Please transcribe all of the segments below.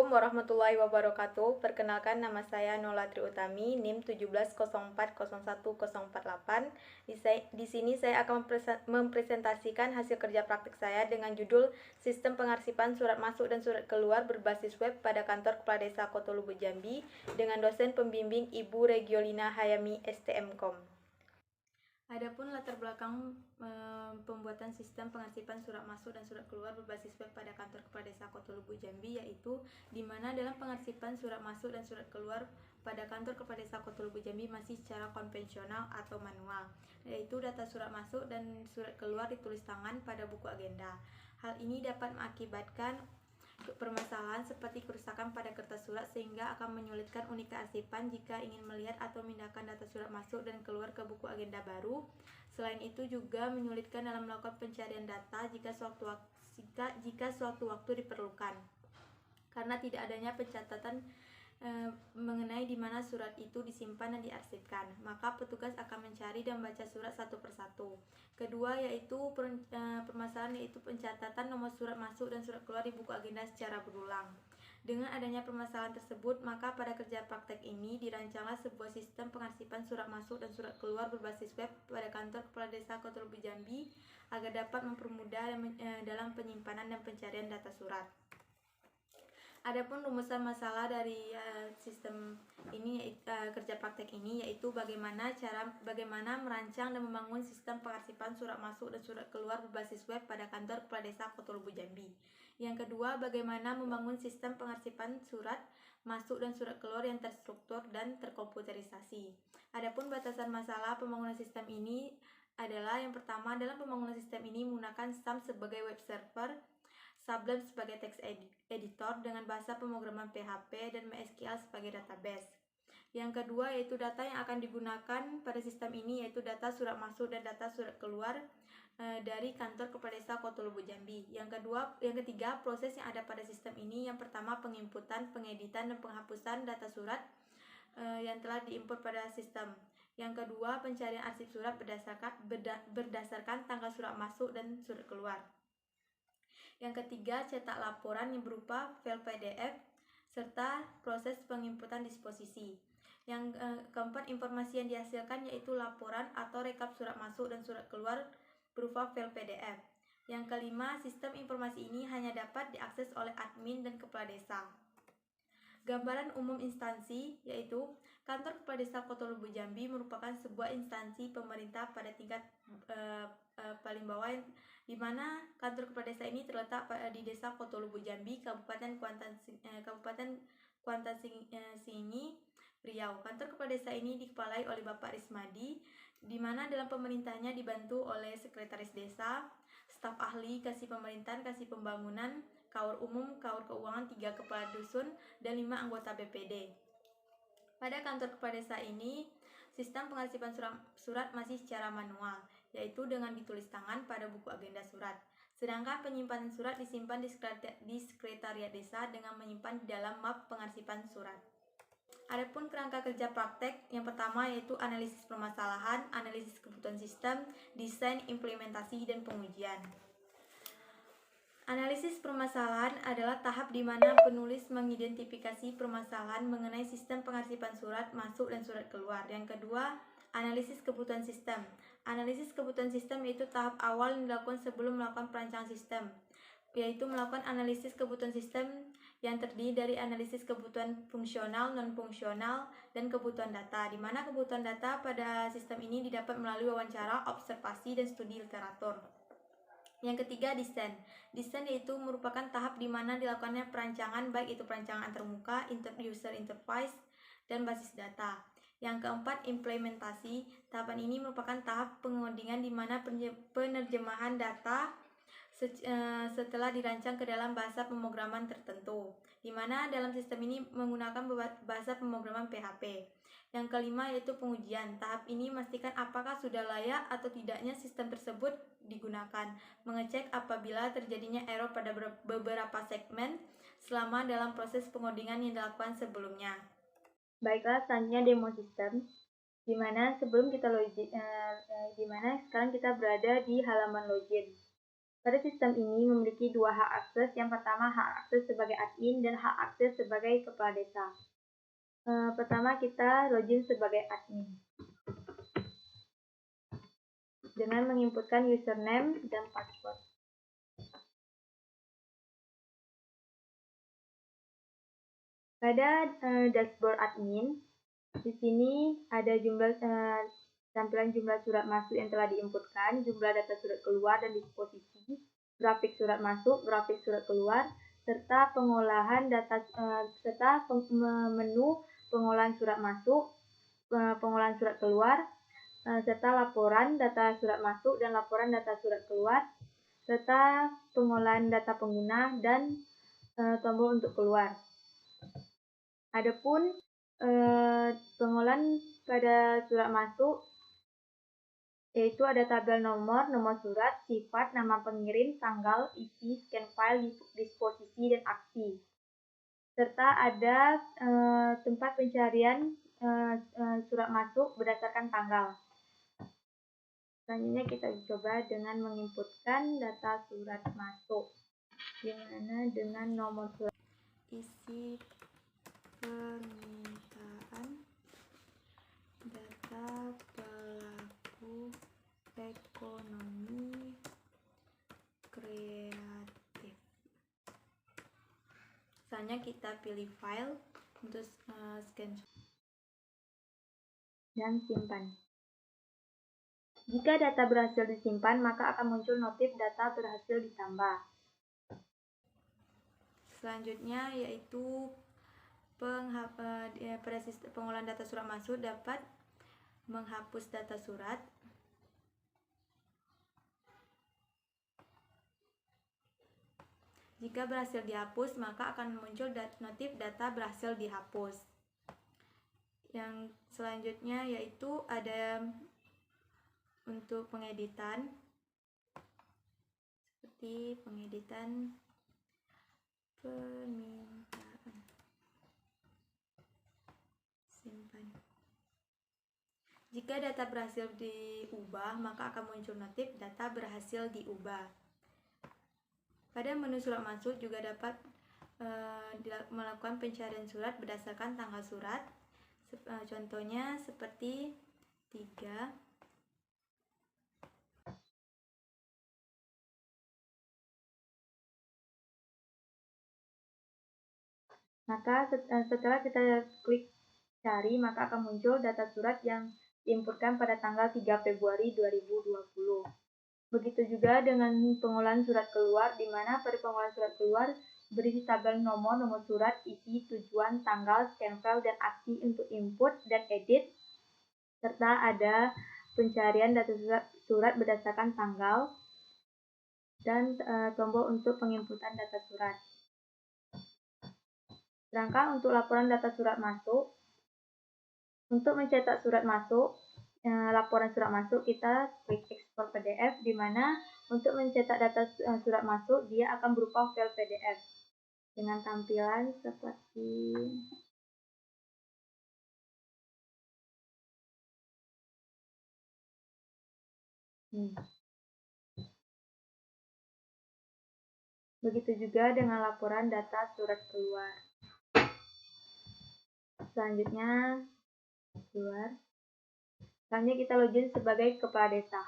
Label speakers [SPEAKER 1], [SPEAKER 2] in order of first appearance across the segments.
[SPEAKER 1] Assalamualaikum warahmatullahi wabarakatuh. Perkenalkan, nama saya Nola Triutami, NIM 17040148. Di sini saya akan mempresentasikan hasil kerja praktik saya dengan judul Sistem Pengarsipan Surat Masuk dan Surat Keluar berbasis web pada Kantor Kepala Desa Kotolubu Jambi dengan dosen pembimbing Ibu Regiolina Hayami STMkom. Adapun latar belakang pembuatan sistem pengarsipan surat masuk dan surat keluar berbasis web pada Kantor Kepala Desa Kotolubu Jambi, yaitu di mana dalam pengarsipan surat masuk dan surat keluar pada Kantor Kepala Desa Kotolubu Jambi masih secara konvensional atau manual, yaitu data surat masuk dan surat keluar ditulis tangan pada buku agenda. Hal ini dapat mengakibatkan permasalahan seperti kerusakan pada kertas surat sehingga akan menyulitkan unit kearsipan jika ingin melihat atau memindahkan data surat masuk dan keluar ke buku agenda baru. Selain itu juga menyulitkan dalam melakukan pencarian data jika suatu waktu diperlukan, karena tidak adanya pencatatan mengenai di mana surat itu disimpan dan diarsipkan, maka petugas akan mencari dan membaca surat satu persatu. Kedua yaitu permasalahan yaitu pencatatan nomor surat masuk dan surat keluar di buku agenda secara berulang. Dengan adanya permasalahan tersebut, maka pada kerja praktek ini dirancanglah sebuah sistem pengarsipan surat masuk dan surat keluar berbasis web pada Kantor Kepala Desa Kotolubu Jambi agar dapat mempermudah dalam penyimpanan dan pencarian data surat. Adapun rumusan masalah dari sistem ini kerja praktek ini yaitu bagaimana merancang dan membangun sistem pengarsipan surat masuk dan surat keluar berbasis web pada Kantor Kepala Desa Kotolubu Jambi. Yang kedua, bagaimana membangun sistem pengarsipan surat masuk dan surat keluar yang terstruktur dan terkomputerisasi. Adapun batasan masalah pembangunan sistem ini adalah yang pertama, dalam pembangunan sistem ini menggunakan SAM sebagai web server, Sublime sebagai text editor dengan bahasa pemrograman PHP, dan MySQL sebagai database. Yang kedua yaitu data yang akan digunakan pada sistem ini yaitu data surat masuk dan data surat keluar dari Kantor Kepala Desa Kotolubu Jambi. Yang ketiga, proses yang ada pada sistem ini, yang pertama penginputan, pengeditan, dan penghapusan data surat yang telah diinput pada sistem. Yang kedua, pencarian arsip surat berdasarkan tanggal surat masuk dan surat keluar. Yang ketiga, cetak laporan yang berupa file PDF serta proses penginputan disposisi. Yang keempat, informasi yang dihasilkan yaitu laporan atau rekap surat masuk dan surat keluar berupa file PDF. Yang kelima, sistem informasi ini hanya dapat diakses oleh admin dan kepala desa. Gambaran umum instansi yaitu Kantor Kepala Desa Kotolubu Jambi merupakan sebuah instansi pemerintah pada tingkat paling bawah, di mana Kantor Kepala Desa ini terletak di Desa Kotolubu Jambi, Kabupaten Kuantan Singi, Riau. Kantor Kepala Desa ini dikepalai oleh Bapak Rismadi, di mana dalam pemerintahnya dibantu oleh Sekretaris Desa, staf ahli, kasih pemerintahan, kasih pembangunan, kaur umum, kaur keuangan, 3 kepala dusun, dan 5 anggota BPD. Pada Kantor Kepala Desa ini, sistem pengarsipan surat masih secara manual, yaitu dengan ditulis tangan pada buku agenda surat. Sedangkan penyimpanan surat disimpan di Sekretariat Desa dengan menyimpan di dalam map pengarsipan surat. Adapun kerangka kerja praktek, yang pertama yaitu analisis permasalahan, analisis kebutuhan sistem, desain, implementasi, dan pengujian. Analisis permasalahan adalah tahap di mana penulis mengidentifikasi permasalahan mengenai sistem pengarsipan surat masuk dan surat keluar. Yang kedua, analisis kebutuhan sistem. Analisis kebutuhan sistem yaitu tahap awal yang dilakukan sebelum melakukan perancangan sistem, yaitu melakukan analisis kebutuhan sistem yang terdiri dari analisis kebutuhan fungsional, non-fungsional, dan kebutuhan data, di mana kebutuhan data pada sistem ini didapat melalui wawancara, observasi, dan studi literatur. Yang ketiga, desain. Desain yaitu merupakan tahap di mana dilakukannya perancangan, baik itu perancangan antarmuka, user interface, dan basis data. Yang keempat, implementasi. Tahapan ini merupakan tahap pengodingan di mana penerjemahan data setelah dirancang ke dalam bahasa pemrograman tertentu, di mana dalam sistem ini menggunakan bahasa pemrograman PHP. Yang kelima yaitu pengujian. Tahap ini memastikan apakah sudah layak atau tidaknya sistem tersebut digunakan, mengecek apabila terjadinya error pada beberapa segmen selama dalam proses pengodingan yang dilakukan sebelumnya. Baiklah, selanjutnya demo sistem, dimana sekarang kita berada di halaman login. Pada sistem ini memiliki dua hak akses. Yang pertama hak akses sebagai admin dan hak akses sebagai kepala desa. Pertama kita login sebagai admin dengan menginputkan username dan password. Pada dashboard admin, di sini ada tampilan jumlah surat masuk yang telah diinputkan, jumlah data surat keluar dan disposisi, grafik surat masuk, grafik surat keluar, serta pengolahan data menu pengolahan surat masuk, pengolahan surat keluar, serta laporan data surat masuk dan laporan data surat keluar, serta pengolahan data pengguna dan tombol untuk keluar. Adapun pengolahan pada surat masuk yaitu ada tabel nomor surat, sifat, nama pengirim, tanggal, isi, scan file, disposisi, dan aksi. Serta ada tempat pencarian surat masuk berdasarkan tanggal. Selanjutnya kita coba dengan menginputkan data surat masuk, dimana dengan nomor surat isi permintaan data pelaku ekonomi kreatif. Misalnya kita pilih file untuk scan dan simpan. Jika data berhasil disimpan, maka akan muncul notif data berhasil ditambah. Selanjutnya yaitu pengolahan data surat masuk dapat menghapus data surat. Jika berhasil dihapus, maka akan muncul notif data berhasil dihapus. Yang selanjutnya yaitu ada untuk pengeditan, seperti pengeditan permintaan, simpan. Jika data berhasil diubah, maka akan muncul notif data berhasil diubah. Pada menu surat masuk juga dapat melakukan pencarian surat berdasarkan tanggal surat. Contohnya seperti 3. Maka setelah kita klik cari, maka akan muncul data surat yang diinputkan pada tanggal 3 Februari 2020. Begitu juga dengan pengolahan surat keluar, di mana pada pengolahan surat keluar berisi tabel nomor surat, isi, tujuan, tanggal, scan file, dan aksi untuk input dan edit, serta ada pencarian data surat berdasarkan tanggal dan tombol untuk penginputan data surat. Sedangkan untuk laporan data surat masuk, untuk mencetak surat masuk, laporan surat masuk, kita klik ekspor PDF, di mana untuk mencetak data surat masuk, dia akan berupa file PDF dengan tampilan seperti ini. Begitu juga dengan laporan data surat keluar. Selanjutnya keluar. Selanjutnya kita login sebagai kepala desa.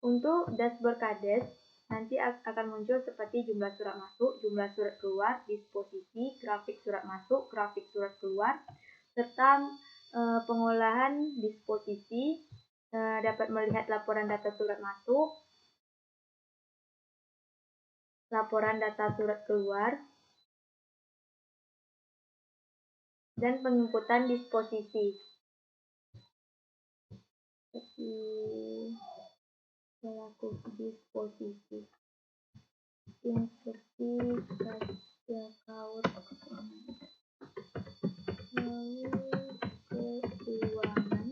[SPEAKER 1] Untuk dashboard Kades, nanti akan muncul seperti jumlah surat masuk, jumlah surat keluar, disposisi, grafik surat masuk, grafik surat keluar, serta pengolahan disposisi, dapat melihat laporan data surat masuk, laporan data surat keluar, dan penginputan disposisi. Seperti pelaku disposisi, instruksi account, lalu keuangan,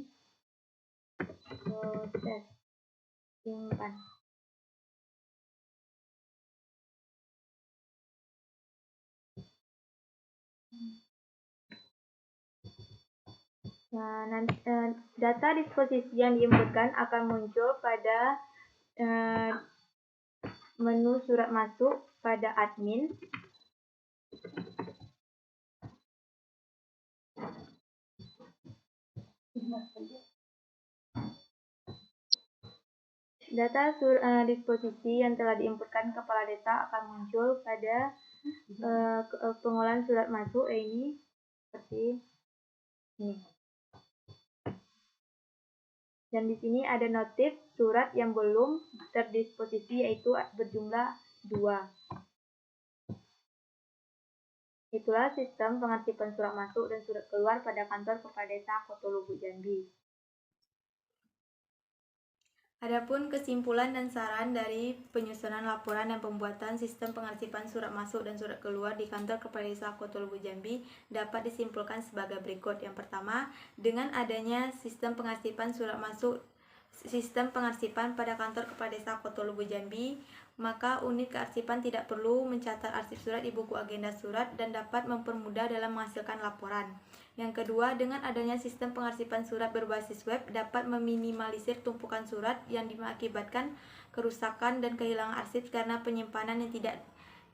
[SPEAKER 1] proses simpan. Nah, nanti, data disposisi yang diinputkan akan muncul pada menu surat masuk pada admin. Data disposisi yang telah diinputkan kepala desa akan muncul pada pengolahan surat masuk ini seperti ini. Dan di sini ada notif surat yang belum terdisposisi yaitu berjumlah 2. Itulah sistem pengarsipan surat masuk dan surat keluar pada kantor kepala desa Kota Lubuk Jambi. Adapun kesimpulan dan saran dari penyusunan laporan dan pembuatan sistem pengarsipan surat masuk dan surat keluar di kantor kepala desa Kota Lubuk Jambi dapat disimpulkan sebagai berikut. Yang pertama, dengan adanya sistem pengarsipan pada kantor kepala desa Kota Lubuk Jambi, maka unit kearsipan tidak perlu mencatat arsip surat di buku agenda surat dan dapat mempermudah dalam menghasilkan laporan. Yang kedua, dengan adanya sistem pengarsipan surat berbasis web dapat meminimalisir tumpukan surat yang mengakibatkan kerusakan dan kehilangan arsip karena penyimpanan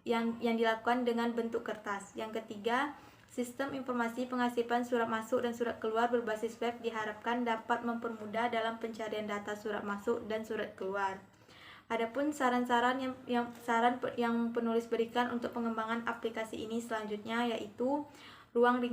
[SPEAKER 1] yang dilakukan dengan bentuk kertas. Yang ketiga, sistem informasi pengarsipan surat masuk dan surat keluar berbasis web diharapkan dapat mempermudah dalam pencarian data surat masuk dan surat keluar. Adapun saran-saran yang penulis berikan untuk pengembangan aplikasi ini selanjutnya yaitu ruang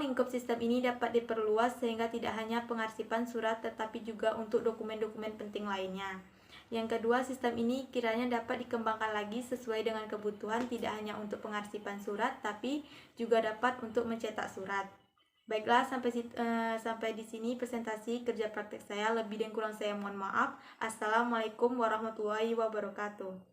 [SPEAKER 1] lingkup sistem ini dapat diperluas sehingga tidak hanya pengarsipan surat tetapi juga untuk dokumen-dokumen penting lainnya. Yang kedua, sistem ini kiranya dapat dikembangkan lagi sesuai dengan kebutuhan tidak hanya untuk pengarsipan surat tapi juga dapat untuk mencetak surat. Baiklah, sampai di sini presentasi kerja praktek saya. Lebih dan kurang saya mohon maaf. Assalamualaikum warahmatullahi wabarakatuh.